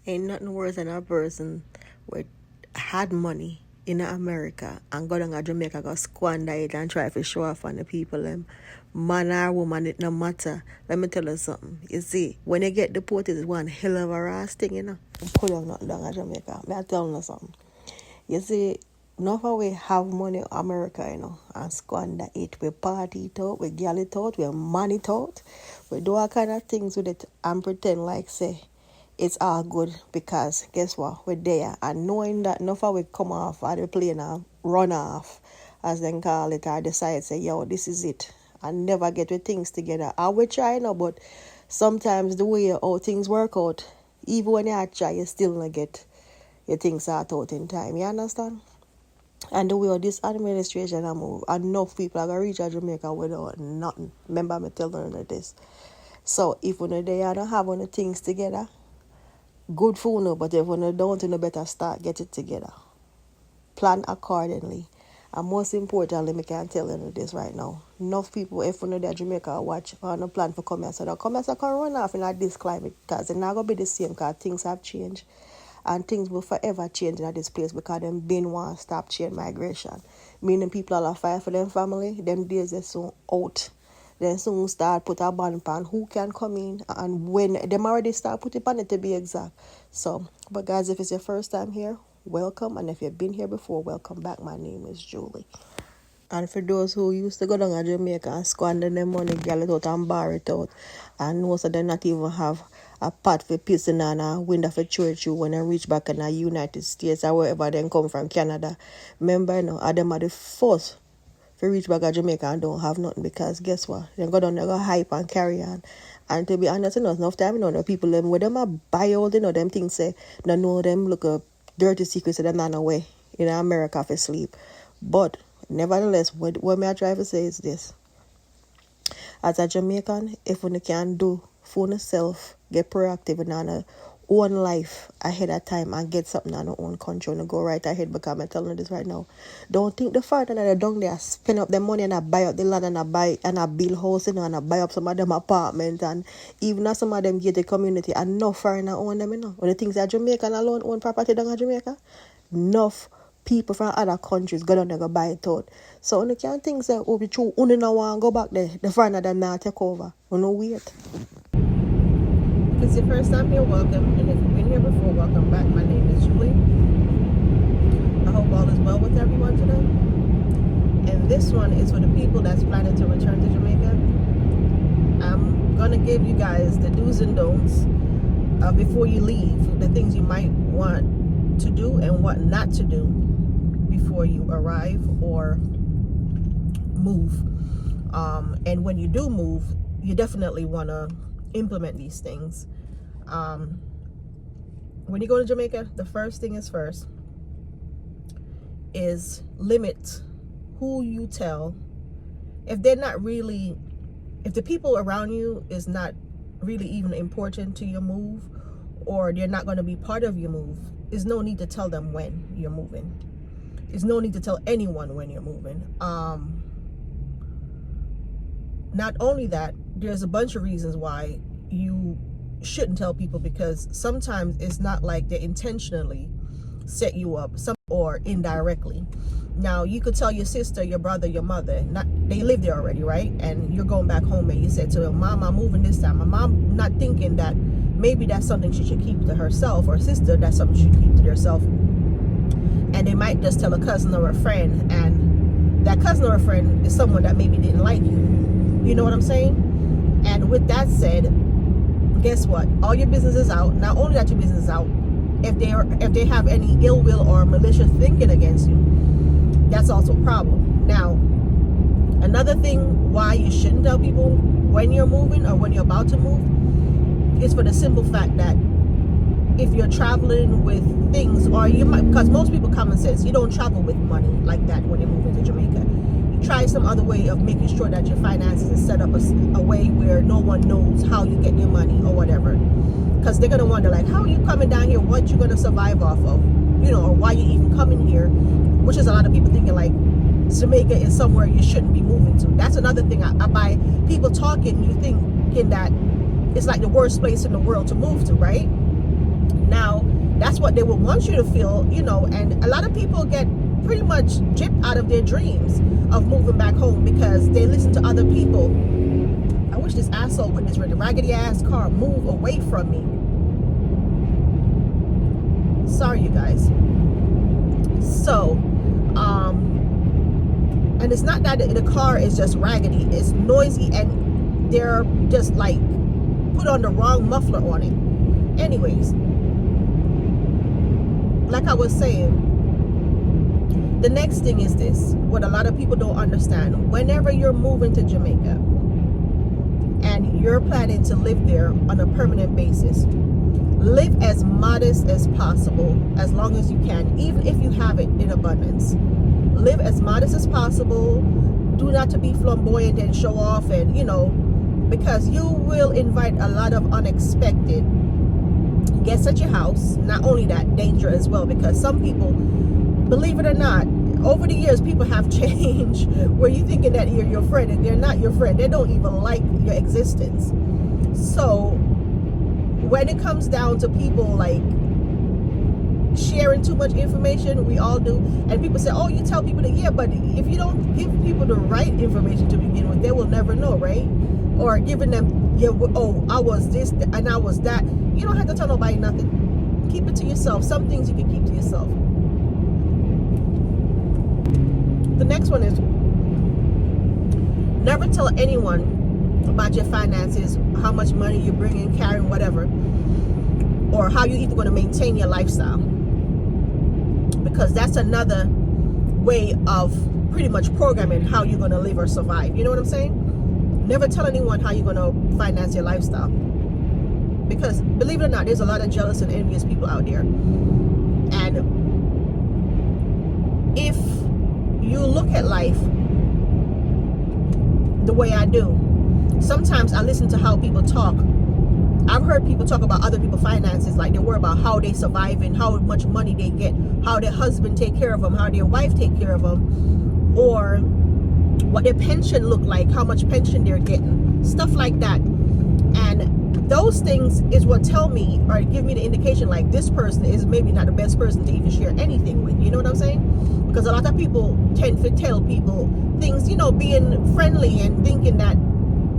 Ain't nothing worse than a person with had money in America and go down to Jamaica, go squander it and try to show off on the people them. Man or woman, it no matter. Let me tell you something. You see, when you get deported, it's one hell of a ass thing, you know. Put on nothing down at Jamaica. Me I tell you something. You see, enough of we have money in America, you know, and squander it. We party it out, we gal it out, we money it out. We do all kind of things with it and pretend like, say, it's all good because guess what? We're there. And knowing that enough of we come off of the plane and run off, as they call it, or decide, say, yo, this is it. And never get with things together. I will try, you know, but sometimes the way how things work out, even when you try, you still not get your things sorted out in time. You understand? And the way this administration I move, enough people are going to reach out Jamaica without nothing. Remember me telling you this. So if when they don't have any things together, good for you, but if you don't, you better start get it together. Plan accordingly. And most importantly, I can tell you this right now. Enough people, if you know that Jamaica watch on a plan for come here, so come here, so can run off in this climate because it's not going to be the same because things have changed. And things will forever change in this place because them been want to stop chain migration. Meaning people are fight for them family, them days are soon out. Then soon start put a ban pan who can come in and when them already start put it on it to be exact. So, but guys, if it's your first time here, welcome. And if you've been here before, welcome back. My name is Julie. And for those who used to go down to Jamaica and squander their money, get it out and borrow it out, and most of them not even have a pot for pissing and a window for church you when they reach back in the United States or wherever they come from, Canada. Remember, you know, them are the first to reach back at Jamaica and don't have nothing because guess what? They go down there, go hype and carry on. And to be honest, you know, enough time, you know, the people them, with them are buy all, you know, them things say, they know them look up dirty secrets of them not away in America for sleep. But nevertheless, what may I try to say is this. As a Jamaican, if you can do for yourself, get proactive in your own life ahead of time and get something in your own country and go right ahead because I'm telling you this right now. Don't think the fact that they're down there spend up the money and I buy up the land and I build house, you know, and I buy up some of them apartments and even as some of them gated community and no foreigner own them, you know. When the things that Jamaican alone own property down in Jamaica, enough people from other countries go down there go buy it out. So when you can't think that be true, you don't want to go back there, the foreigner them now take over. You know, wait. If it's your first time here, welcome. And if you've been here before, welcome back. My name is Julie. I hope all is well with everyone today. And this one is for the people that's planning to return to Jamaica. I'm going to give you guys the do's and don'ts before you leave, the things you might want to do and what not to do before you arrive or move. And when you do move, you definitely want to implement these things. When you go to Jamaica, the first thing is limit who you tell. If the people around you is not really even important to your move, or they're not going to be part of your move, there's no need to tell them when you're moving. There's no need to tell anyone when you're moving. Not only that, there's a bunch of reasons why you shouldn't tell people, because sometimes it's not like they intentionally set you up, or indirectly. Now, you could tell your sister, your brother, your mother, they live there already, right? And you're going back home and you said to them, Mom, I'm moving this time. My mom not thinking that maybe that's something she should keep to herself, or sister, that's something she should keep to herself. And they might just tell a cousin or a friend, and that cousin or a friend is someone that maybe didn't like you. You know what I'm saying? And with that said, guess what? All your business is out. Not only that your business is out, if they have any ill will or malicious thinking against you, that's also a problem. Now, another thing why you shouldn't tell people when you're moving or when you're about to move is for the simple fact that if you're traveling with things, or you might, because most people common sense, you don't travel with money like that when you're moving to Jamaica. You try some other way of making sure that your finances is set up a way where no one knows how you get your money or whatever. Because they're going to wonder, like, how are you coming down here? What you going to survive off of? You know, or why you even coming here? Which is a lot of people thinking, like, Jamaica is somewhere you shouldn't be moving to. That's another thing. I by people talking, you thinking that it's like the worst place in the world to move to, right? Now, that's what they would want you to feel, you know. And a lot of people get pretty much gypped out of their dreams of moving back home because they listen to other people. I wish this asshole with this raggedy ass car move away from me. Sorry, you guys. So, and it's not that the car is just raggedy, it's noisy, and they're just like put on the wrong muffler on it. Anyways, like I was saying, the next thing is this, what a lot of people don't understand. Whenever you're moving to Jamaica and you're planning to live there on a permanent basis, live as modest as possible as long as you can, even if you have it in abundance. Live as modest as possible. Do not to be flamboyant and show off, and you know, because you will invite a lot of unexpected guests at your house. Not only that, danger as well, because some people, believe it or not, over the years people have changed where you thinking that you're your friend and they're not your friend. They don't even like your existence. So when it comes down to people like sharing too much information, we all do, and people say, oh, you tell people that, yeah, but if you don't give people the right information to begin with, they will never know, right? Or giving them, yeah, oh, I was this and I was that. You don't have to tell nobody nothing. Keep it to yourself. Some things you can keep to yourself. The next one is never tell anyone about your finances, how much money you're bringing, carrying, whatever, or how you're even going to maintain your lifestyle, because that's another way of pretty much programming how you're going to live or survive. You know what I'm saying? Never tell anyone how you're going to finance your lifestyle, because believe it or not, there's a lot of jealous and envious people out there. And if you look at life the way I do, sometimes I listen to how people talk. I've heard people talk about other people's finances, like they worry about how they survive and how much money they get, how their husband take care of them, how their wife take care of them, or what their pension look like, how much pension they're getting, stuff like that. And those things is what tell me or give me the indication like this person is maybe not the best person to even share anything with. You know what I'm saying? Because a lot of people tend to tell people things, you know, being friendly and thinking that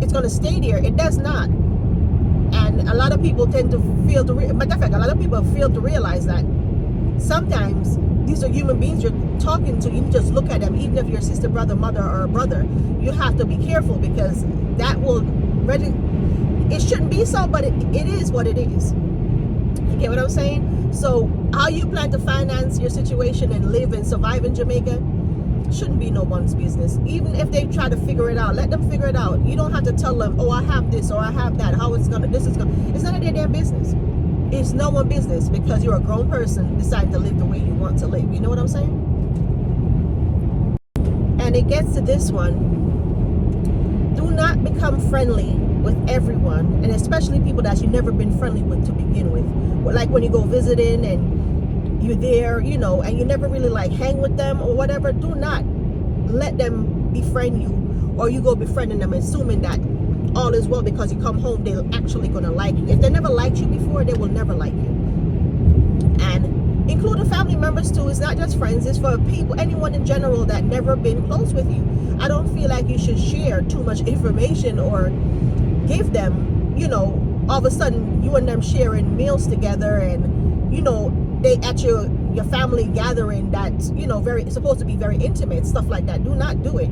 it's going to stay there. It does not. And a lot of people tend to fail to matter of fact, a lot of people fail to realize that sometimes these are human beings you're talking to. You just look at them, even if you're a sister, brother, mother, or a brother. You have to be careful, because that will it shouldn't be so, but it is what it is. You get what I'm saying? So how you plan to finance your situation and live and survive in Jamaica shouldn't be no one's business. Even if they try to figure it out, let them figure it out. You don't have to tell them, oh, I have this or I have that, how it's gonna, this is gonna, it's none of their damn business. It's no one's business, because you're a grown person deciding to live the way you want to live. You know what I'm saying? And it gets to this one. Do not become friendly with everyone, and especially people that you've never been friendly with to begin with. Like when you go visiting and you're there, you know, and you never really like hang with them or whatever, do not let them befriend you, or you go befriending them assuming that all is well because you come home they're actually going to like you. If they never liked you before, they will never like you. And including family members too. It's not just friends, it's for people, anyone in general that never been close with you. I don't feel like you should share too much information or give them, you know, all of a sudden you and them sharing meals together, and you know, they at your family gathering that's, you know, very supposed to be very intimate, stuff like that. Do not do it.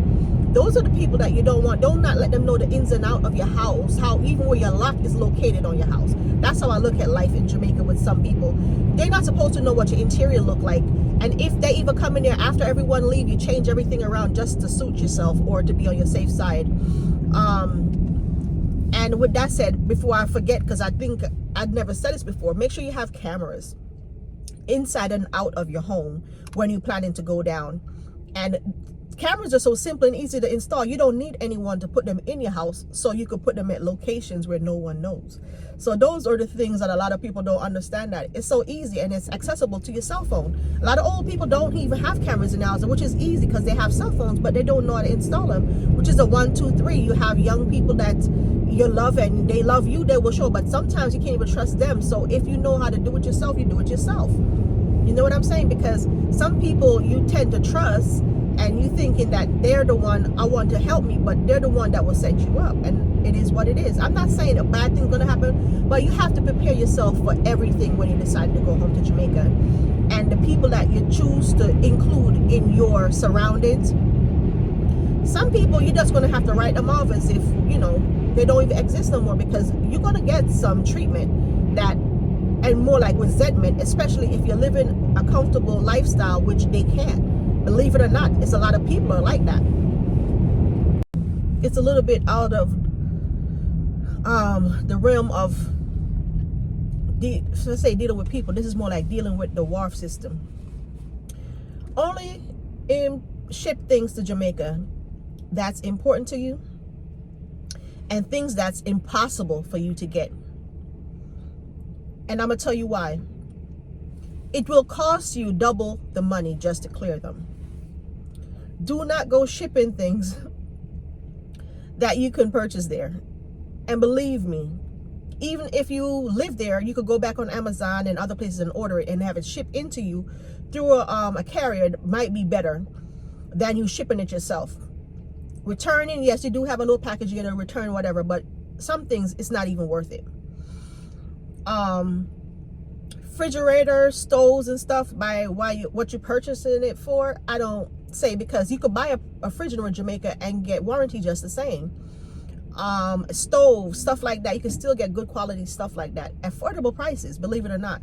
Those are the people that you don't want. Do not let them know the ins and out of your house, how even where your lock is located on your house. That's how I look at life in Jamaica with some people. They're not supposed to know what your interior look like. And if they even come in there after everyone leave, you change everything around just to suit yourself or to be on your safe side. And with that said, before I forget, because I think I'd never said this before, make sure you have cameras inside and out of your home when you're planning to go down. And cameras are so simple and easy to install. You don't need anyone to put them in your house, so you could put them at locations where no one knows. So those are the things that a lot of people don't understand, that it's so easy and it's accessible to your cell phone. A lot of old people don't even have cameras in their house, which is easy because they have cell phones, but they don't know how to install them, which is a 1, 2, 3. You have young people that, your love and they love you, they will show. But sometimes you can't even trust them. So if you know how to do it yourself, you do it yourself. You know what I'm saying? Because some people you tend to trust and you thinking that they're the one I want to help me, but they're the one that will set you up. And it is what it is. I'm not saying a bad thing's going to happen, but you have to prepare yourself for everything when you decide to go home to Jamaica. And the people that you choose to include in your surroundings, some people you're just going to have to write them off as if, they don't even exist no more, because you're going to get some treatment that, and more like resentment, especially if you're living a comfortable lifestyle, which they can't. Believe it or not, it's a lot of people are like that. It's a little bit out of the realm of let's say dealing with people. This is more like dealing with the wharf system. Only ship things to Jamaica that's important to you, and things that's impossible for you to get. And I'm gonna tell you why. It will cost you double the money just to clear them. Do not go shipping things that you can purchase there. And believe me, even if you live there, you could go back on Amazon and other places and order it and have it shipped into you through a carrier. It might be better than you shipping it yourself. Returning, yes, you do have a little package you're gonna return, whatever, but some things it's not even worth it. Refrigerator, stoves and stuff, what you're purchasing it for, I don't say, because you could buy a refrigerator in Jamaica and get warranty just the same. Stove, stuff like that, you can still get good quality stuff like that, affordable prices, believe it or not.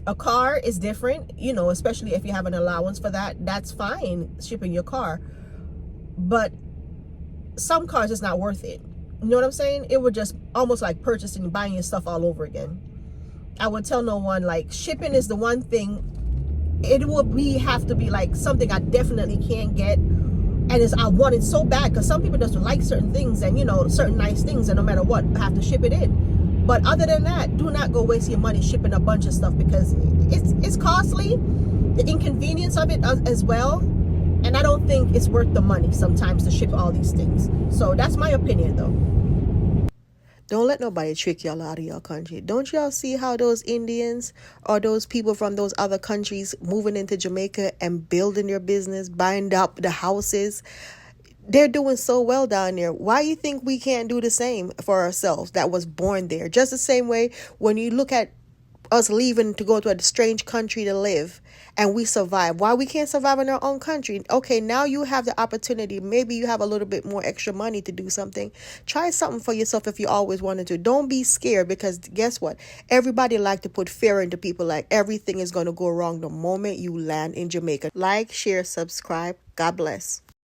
A car is different, especially if you have an allowance for that, that's fine, shipping your car. But some cars is not worth it. You know what I'm saying? It would just almost like purchasing, buying your stuff all over again. I would tell no one, like, shipping is the one thing. It would have to be like something I definitely can't get, and I want it so bad, because some people just like certain things and certain nice things, and no matter what, have to ship it in. But other than that, do not go waste your money shipping a bunch of stuff, because it's costly, the inconvenience of it as well. And I don't think it's worth the money sometimes to ship all these things. So that's my opinion, though. Don't let nobody trick y'all out of your country. Don't y'all see how those Indians or those people from those other countries moving into Jamaica and building their business, buying up the houses? They're doing so well down there. Why you think we can't do the same for ourselves that was born there? Just the same way when you look at us leaving to go to a strange country to live and we survive. Why we can't survive in our own country? Okay, now you have the opportunity. Maybe you have a little bit more extra money to do something. Try something for yourself if you always wanted to. Don't be scared, because guess what? Everybody like to put fear into people, like everything is going to go wrong the moment you land in Jamaica. Like, share, subscribe. God bless.